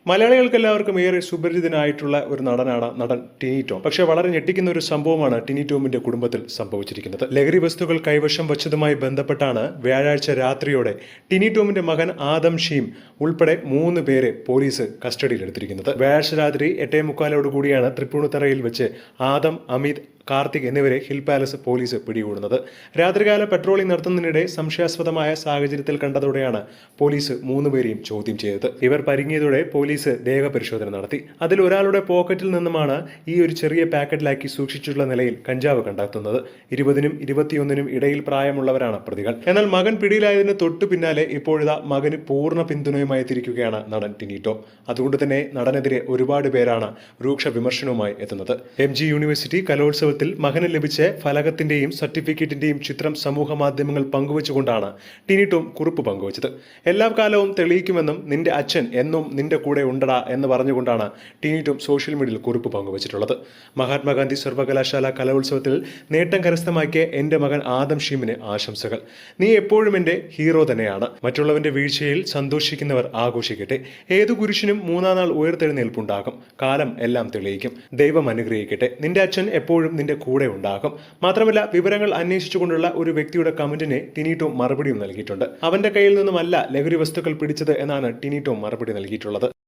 മലയാളികൾക്കെല്ലാവർക്കും ഏറെ സുപരിചിതനായിട്ടുള്ള ഒരു നടനാണ് നടൻ ടിനി ടോം. പക്ഷേ വളരെ ഞെട്ടിക്കുന്ന ഒരു സംഭവമാണ് ടിനി ടോമിന്റെ കുടുംബത്തിൽ സംഭവിച്ചിരിക്കുന്നത്. ലഹരി വസ്തുക്കൾ കൈവശം വച്ചതുമായി ബന്ധപ്പെട്ടാണ് വ്യാഴാഴ്ച രാത്രിയോടെ ടിനി ടോമിന്റെ മകൻ ആദം ഷീം ഉൾപ്പെടെ 3 പേരെ പോലീസ് കസ്റ്റഡിയിലെടുത്തിരിക്കുന്നത്. വ്യാഴാഴ്ച രാത്രി 8:45 കൂടിയാണ് തൃപ്പൂണിത്തറയിൽ വെച്ച് ആദം, അമിത്, കാർത്തിക് എന്നിവരെ ഹിൽ പാലസ് പോലീസ് പിടികൂടുന്നത്. രാത്രികാല പെട്രോളിംഗ് നടത്തുന്നതിനിടെ സംശയാസ്പദമായ സാഹചര്യത്തിൽ കണ്ടതോടെയാണ് പോലീസ് 3 പേരെയും ചോദ്യം ചെയ്തത്. ഇവർ പരിങ്ങിയതോടെ പോലീസ് ദേഹപരിശോധന നടത്തി. അതിൽ ഒരാളുടെ പോക്കറ്റിൽ നിന്നുമാണ് ഈ ഒരു ചെറിയ പാക്കറ്റിലാക്കി സൂക്ഷിച്ചിട്ടുള്ള നിലയിൽ കഞ്ചാവ് കണ്ടെത്തുന്നത്. 20നും 21നും ഇടയിൽ പ്രായമുള്ളവരാണ് പ്രതികൾ. എന്നാൽ മകൻ പിടിയിലായതിന് തൊട്ടു പിന്നാലെ ഇപ്പോഴിതാ മകന് പൂർണ്ണ പിന്തുണയുമായി തിരിക്കുകയാണ് നടൻ ടിനി ടോം. അതുകൊണ്ട് തന്നെ നടനെതിരെ ഒരുപാട് പേരാണ് രൂക്ഷ വിമർശനവുമായി എത്തുന്നത്. MG യൂണിവേഴ്സിറ്റി കലോത്സവത്തിൽ മകന് ലഭിച്ച ഫലകത്തിന്റെയും സർട്ടിഫിക്കറ്റിന്റെയും ചിത്രം സമൂഹ മാധ്യമങ്ങൾ പങ്കുവച്ചുകൊണ്ടാണ് ടിനി ടോം കുറിപ്പ് പങ്കുവച്ചത്. എല്ലാ കാലവും തെളിയിക്കുമെന്നും നിന്റെ അച്ഛൻ എന്നും നിന്റെ കൂടെ ഉണ്ടടാ എന്ന് പറഞ്ഞുകൊണ്ടാണ് ടിനി ടോം സോഷ്യൽ മീഡിയയിൽ കുറിപ്പ് പങ്കുവച്ചിട്ടുള്ളത്. മഹാത്മാഗാന്ധി സർവകലാശാല കലോത്സവത്തിൽ നേട്ടം കരസ്ഥമാക്കിയ എന്റെ മകൻ ആദം ഷീമിന് ആശംസകൾ. നീ എപ്പോഴും എന്റെ ഹീറോ തന്നെയാണ്. മറ്റുള്ളവന്റെ വീഴ്ചയിൽ സന്തോഷിക്കുന്നവർ ആഘോഷിക്കട്ടെ. ഏതു കുരിശിനും 3-ാം നാൾ ഉയർത്തെഴുന്നേൽപ്പുണ്ടാകും. കാലം എല്ലാം തെളിയിക്കും. ദൈവം അനുഗ്രഹിക്കട്ടെ. നിന്റെ അച്ഛൻ എപ്പോഴും നിന്റെ കൂടെ ഉണ്ടാകും. മാത്രമല്ല, വിവരങ്ങൾ അന്വേഷിച്ചുകൊണ്ടുള്ള ഒരു വ്യക്തിയുടെ കമന്റിന് ടിനി ടോം മറുപടിയും നൽകിയിട്ടുണ്ട്. അവന്റെ കയ്യിൽ നിന്നുമല്ല ലഹരി വസ്തുക്കൾ പിടിച്ചത് എന്നാണ് ടിനി ടോം മറുപടി നൽകിയിട്ടുള്ളത്.